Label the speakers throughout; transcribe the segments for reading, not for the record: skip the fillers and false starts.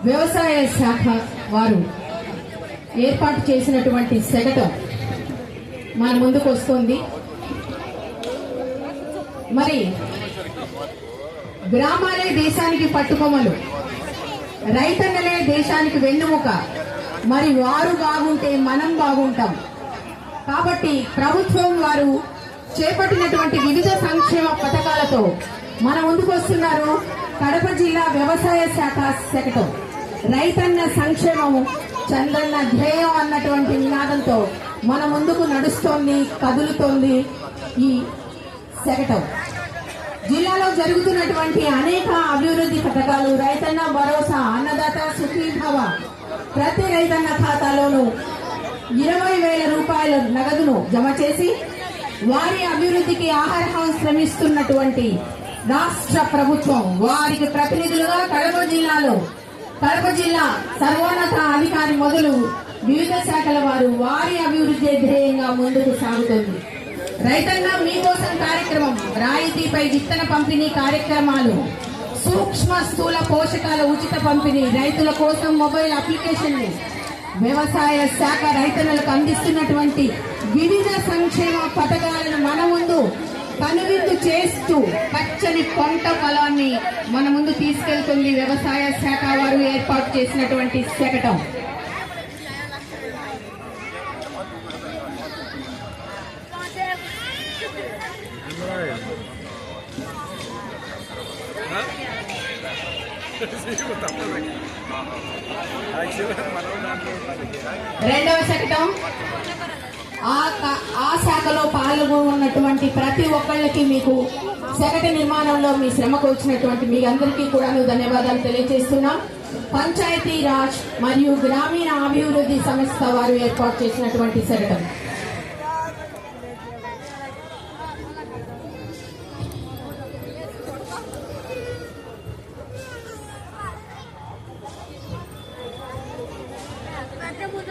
Speaker 1: వ్యవసాయ శాఖ వారు ఏర్పాటు చేసినటువంటి శకటం మన ముందుకు వస్తుంది. మరి గ్రామాలే దేశానికి పట్టుకొమ్మలు, రైతన్నలే దేశానికి వెన్నుముక. మరి వారు బాగుంటే మనం బాగుంటాం. కాబట్టి ప్రభుత్వం వారు చేపట్టినటువంటి వివిధ సంక్షేమ పథకాలతో మన ముందుకు వస్తున్నారు. కడప జిల్లా వ్యవసాయ శాఖ శకటం రైతన్న సంక్షేమము చంద్రన్న ధ్యేయం అన్నటువంటి నినాదంతో మన ముందుకు నడుస్తోంది, కదులుతోంది ఈ శకటం. జిల్లాలో జరుగుతున్నటువంటి అనేక అభివృద్ధి పథకాలు, రైతన్న భరోసా, అన్నదాత సుఖీభవ, ప్రతి రైతన్న ఖాతాలోనూ 20,000 రూపాయల నగదును జమ చేసి వారి అభివృద్ధికి ఆహారం శ్రమిస్తున్నటువంటి రాష్ట్ర ప్రభుత్వం వారికి ప్రతినిధులుగా కడప జిల్లా సర్వోన్నత అధికారి మొదలు వివిధ శాఖల వారు వారి అభివృద్ధి ధ్యేయంగా ముందుకు సాగుతుంది. రైతన్న మీకోసం కార్యక్రమం, రాయితీపై విత్తన పంపిణీ కార్యక్రమాలు, సూక్ష్మ స్థూల పోషకాల ఉచిత పంపిణీ, రైతుల కోసం మొబైల్ అప్లికేషన్లు, వ్యవసాయ శాఖ రైతన్నలకు అందిస్తున్నటువంటి వివిధ సంక్షేమ పథకాలను మన ముందు కనువిందు చేస్తూ పచ్చని పంట పొలాన్ని మన ముందు తీసుకెళ్తుంది వ్యవసాయ శాఖ వారు ఏర్పాటు చేసినటువంటి శకటం. రెండవ శకటం ఆ శాఖలో పాల్గొన్నటువంటి ప్రతి ఒక్కళ్ళకి మీకు శకట నిర్మాణంలో మీ శ్రమకు వచ్చినటువంటి మీ అందరికీ కూడా ధన్యవాదాలు తెలియజేస్తున్నాం. పంచాయతీ రాజ్ మరియు గ్రామీణ అభివృద్ధి సంస్థ వారు ఏర్పాటు చేసినటువంటి శకటం.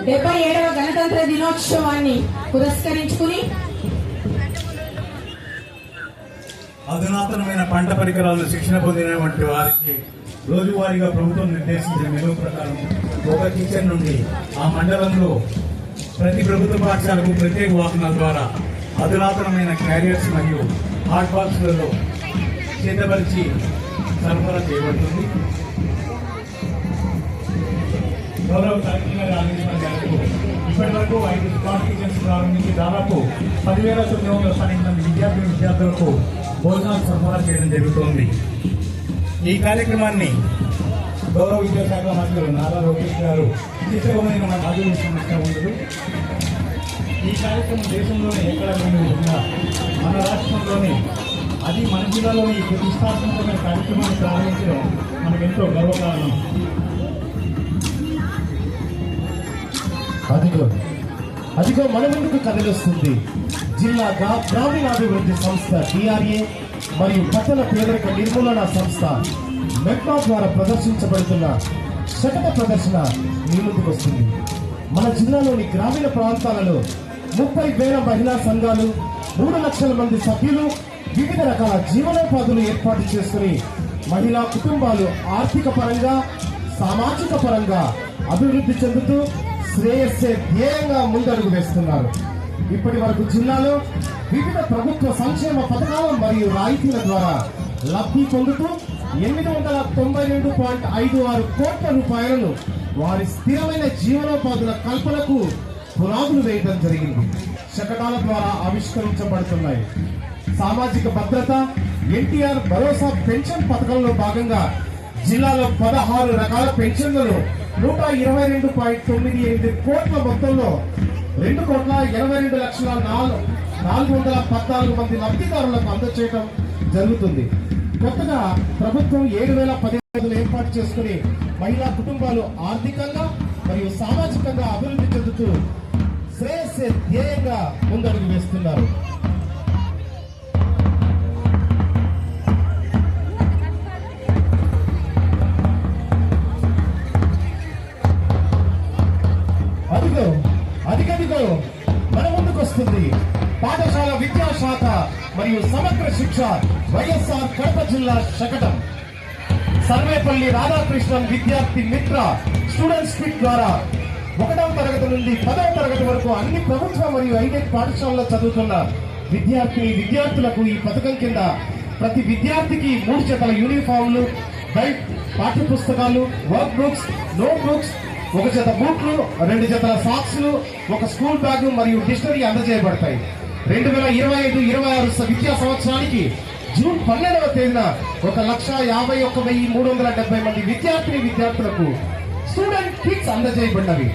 Speaker 1: డెబ్బై 77వ గణతంత్ర దినోత్సవాన్ని పురస్కరించుకుని
Speaker 2: అధునాతనమైన పంట పరికరాలను శిక్షణ పొందినటువంటి వారికి రోజువారీగా ప్రభుత్వం నిర్దేశించిన మెనూ ప్రకారం ఒక టీచర్ నుండి ఆ మండలంలో ప్రతి ప్రభుత్వ పాఠశాలకు ప్రత్యేక వాహనాల ద్వారా అధునాతనమైన క్యారియర్స్ మరియు హాట్ బాక్స్లలో సిద్ధపరిచి సరఫరా చేయబడుతుంది. గౌరవ కలెక్టర్ గారి ఆదేశాల మేరకు ఇప్పటి వరకు 5 స్పాట్ కిచెన్స్ ప్రారంభించి దాదాపు 10,912 మంది విద్యార్థులకు భోజనాలు సరఫరా చేయడం జరుగుతోంది. ఈ కార్యక్రమాన్ని గౌరవ విద్యాశాఖ మంత్రులు నారా లోకేష్ గారు తీసుకోమని మన ఆదేశించిన ఉండదు. ఈ కార్యక్రమం దేశంలోనే ఎక్కడ ఉందా మన రాష్ట్రంలోనే, అది మన జిల్లాలోని ఈ ప్రతిష్టాత్మకమైన కార్యక్రమాన్ని ప్రారంభించడం మనకెంతో గర్వకారణం.
Speaker 3: అదిగో మన ముందుకు కదిలిస్తుంది జిల్లా గ్రామీణాభివృద్ధి సంస్థ DRA మరియు పట్టణ పేదరిక నిర్మూలన సంస్థ మెట్మా ద్వారా ప్రదర్శించబడుతున్న శకట ప్రదర్శన మీ ముందుకు వస్తుంది. మన జిల్లాలోని గ్రామీణ ప్రాంతాలలో 30,000 మహిళా సంఘాలు, 3 లక్షల మంది సభ్యులు వివిధ రకాల జీవనోపాధులు ఏర్పాటు చేసుకుని మహిళా కుటుంబాలు ఆర్థిక పరంగా, సామాజిక పరంగా అభివృద్ధి చెందుతూ శ్రేయస్సే ధ్యేయంగా ముందడుగు వేస్తున్నారు. ఇప్పటి వరకు జిల్లాలో వివిధ ప్రభుత్వ సంక్షేమ పథకాలు మరియు రాయితీల ద్వారా లబ్ధి పొందుతూ 892.56 కోట్ల రూపాయలను వారి స్థిరమైన జీవనోపాధుల కల్పనకు పునాదులు వేయడం జరిగింది. శకటాల ద్వారా ఆవిష్కరించబడుతున్నాయి. సామాజిక భద్రత, ఎన్టీఆర్ భరోసా పెన్షన్ పథకంలో భాగంగా జిల్లాలో 16 రకాల పెన్షన్లను 122.98 కోట్ల మొత్తంలో 2,82,414 మంది లబ్ధిదారులకు అందజేయడం జరుగుతుంది. కొత్తగా ప్రభుత్వం 7,010 ఏర్పాటు చేసుకుని మహిళా కుటుంబాలు ఆర్థికంగా మరియు సామాజికంగా అభివృద్ధి చెందుతూ శ్రేయస్సే ధ్యేయంగా ముందడుగు వేస్తున్నారు. అదిగదిగో మన ముందుకు వస్తుంది పాఠశాల విద్యాశాఖ మరియు సమగ్ర శిక్ష వైఎస్ఆర్ కడప జిల్లా శకటం. సర్వేపల్లి రాధాకృష్ణన్ విద్యార్థి మిత్ర స్టూడెంట్స్ కిట్ ద్వారా 1వ తరగతి నుండి 10వ తరగతి వరకు అన్ని ప్రభుత్వ మరియు ఐడెడ్ పాఠశాలలో చదువుతున్న విద్యార్థులకు ఈ పథకం కింద ప్రతి విద్యార్థికి 3 జతల యూనిఫామ్లు, బెల్ట్, పాఠ్య పుస్తకాలు, వర్క్ బుక్స్, నోట్ బుక్స్, 1 జత బూట్లు, 2 జతల సాక్స్లు, 1 స్కూల్ బ్యాగ్ మరియు డిక్షనరీ అందజేయబడతాయి. 2025-26 విద్యా సంవత్సరానికి జూన్ 12వ తేదీన 1,51,370 మంది విద్యార్థులకు స్టూడెంట్ కిట్స్ అందజేయబడినవి.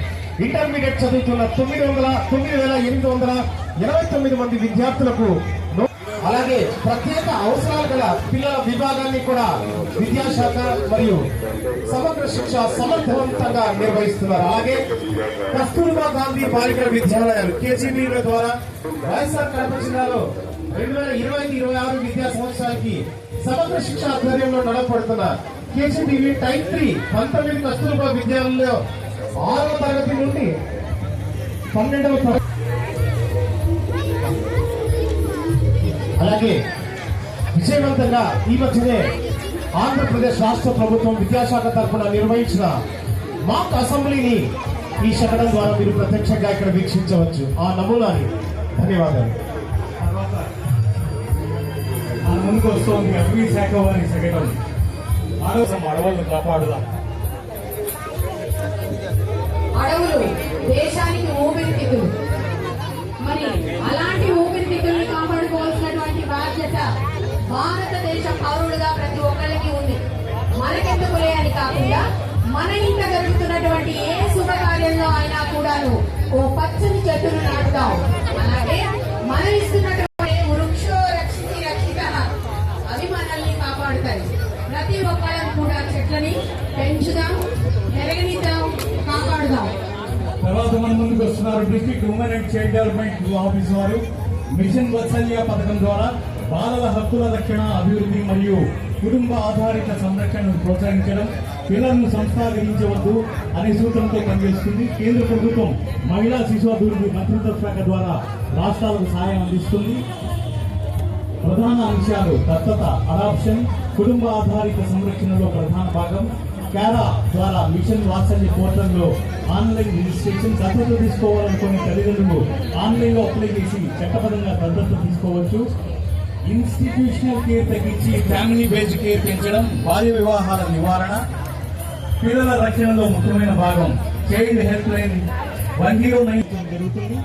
Speaker 3: ఇంటర్మీడియట్ చదువుతున్న 9,889 మంది విద్యార్థులకు అలాగే ప్రత్యేక అవసరాలు గల పిల్లల విభాగాన్ని కూడా విద్యాశాఖ మరియు సమగ్ర శిక్ష సమర్థవంతంగా నిర్వహిస్తున్నారు. అలాగే కస్తూర్బా గాంధీ బాలికల విద్యాలయాలు కేజీబీల ద్వారా వైఎస్ఆర్ కడప జిల్లాలో 2025-26 విద్యా సంవత్సరానికి సమగ్ర శిక్ష ఆధ్వర్యంలో నడపబడుతున్న కేజీబీవి టైప్ 3 19 కస్తూర్బా విద్యాలయంలో 6వ తరగతి నుండి 12వ తరగతి అలాగే విజయవంతంగా ఈ మధ్యనే ఆంధ్రప్రదేశ్ రాష్ట్ర ప్రభుత్వం విద్యాశాఖ తరఫున నిర్వహించిన మాక్ అసెంబ్లీని ఈ శకటం ద్వారా మీరు ప్రత్యక్షంగా ఇక్కడ వీక్షించవచ్చు. ఆ నమూనాని ధన్యవాదాలు.
Speaker 2: ముందుకు వస్తుంది అటవీ శాఖ వారి శకటం. అడవులను కాపాడుదాం.
Speaker 1: అడవులు దేశానికి ఊపిరితిత్తులు. మరి అలాంటి ఊపిరితిత్తుల్ని కాపాడుకోవాల్సినటువంటి బాధ్యత భారతదేశ పౌరులుగా ప్రతి ఒక్కరికి ఉంది. మనకెందుకులే అని కాకుండా మన ఇంట జరుగుతున్నటువంటి ఏ శుభకార్యంలో అయినా కూడాను ఓ పచ్చని చెట్టును నాటుదాం. అలాగే మనం ఇస్తున్నటువంటి వృక్షో రక్షితి రక్షిత, అవి మనల్ని కాపాడుతాయి. ప్రతి ఒక్కరం కూడా చెట్లని పెంచుదాం, పెరగనిద్దాం, కాపాడుదాం.
Speaker 2: తర్వాత మన ముందుకు వస్తున్నారు district women and child development office వారు. మిషన్ వాత్సల్య పథకం ద్వారా బాలల హక్కుల రక్షణ, అభివృద్ధి మరియు కుటుంబ ఆధారిత సంరక్షణను ప్రోత్సహించడం, పిల్లలను సంస్థాగరించవద్దు అనే సూత్రంతో పనిచేస్తుంది. కేంద్ర ప్రభుత్వం మహిళా శిశు అభివృద్ధి మంత్రిత్వ శాఖ ద్వారా రాష్ట్రాలకు సాయం అందిస్తుంది. ప్రధాన అంశాలు దత్తత, అడాప్షన్, కుటుంబ ఆధారిత సంరక్షణలో ప్రధాన భాగం. క్యారా ద్వారా మిషన్ వాత్సల్య పోర్టల్లో ఆన్లైన్ రిజిస్ట్రేషన్. దత్తత తీసుకోవాలనుకునే తల్లిదండ్రులు ఆన్లైన్ లో అప్లై చేసి చట్టపరంగా దత్తత తీసుకోవచ్చు. ఇన్స్టిట్యూషనల్ కేర్ తగ్గించి ఫ్యామిలీ బేస్డ్ కేర్ పెంచడం, బాల్య వివాహాల నివారణ, పిల్లల రక్షణలో ముఖ్యమైన భాగం. చైల్డ్ హెల్ప్ లైన్ 109 జరుగుతుంది.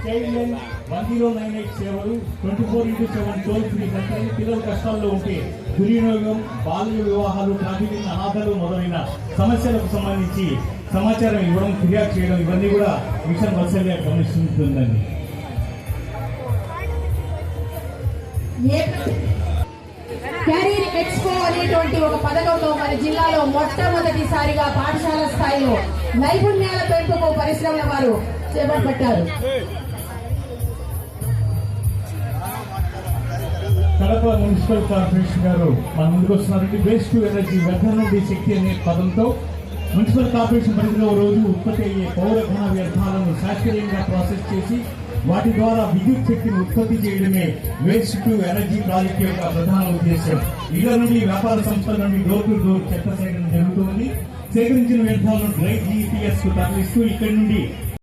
Speaker 2: చైల్డ్ లైన్ 1098 సేవలు 24/7 టోల్ ఫ్రీ కంటే పిల్లలు కష్టాల్లో ఉంటే దుర్వినియోగం, బాల్య వివాహాలు, ట్రాఫికింగ్, అనాథలు మొదలైన సమస్యలకు సంబంధించి సమాచారం ఇవ్వడం, ఫిర్యాదు చేయడం, ఇవన్నీ కూడా మిషన్ వాత్సల్య గమనిస్తుందండి.
Speaker 1: కెరీర్ ఎక్స్పో అనేటువంటి ఒక పథకంతో మన జిల్లాలో మొట్టమొదటిసారిగా పాఠశాల స్థాయిలో నైపుణ్యాల పెంపుకు పరిశ్రమల వారు చేపట్టారు.
Speaker 2: కడప మున్సిపల్ కార్పొరేషన్ గారు మన ముందుకు వస్తున్నారండి. వేస్ట్ టు ఎనర్జీ, వ్యర్థం నుండి శక్తి అనే పదంతో మున్సిపల్ కార్పొరేషన్ పరిధిలో రోజు ఉత్పత్తి అయ్యే పౌర ఘన వ్యర్థాలను శాస్త్రీయంగా ప్రాసెస్ చేసి వాటి ద్వారా విద్యుత్ శక్తిని ఉత్పత్తి చేయడమే వేస్ట్ టు ఎనర్జీ ప్రాజెక్ట్ యొక్క ప్రధాన ఉద్దేశం. ఇళ్ల నుండి, వ్యాపార సంస్థల నుండి డోర్ టు డోర్ చెత్త సేకరణ జరుగుతుంది. సేకరించిన వ్యర్థాలను డ్రై జీపీఎస్ కు తరలిస్తూ ఇక్కడి నుండి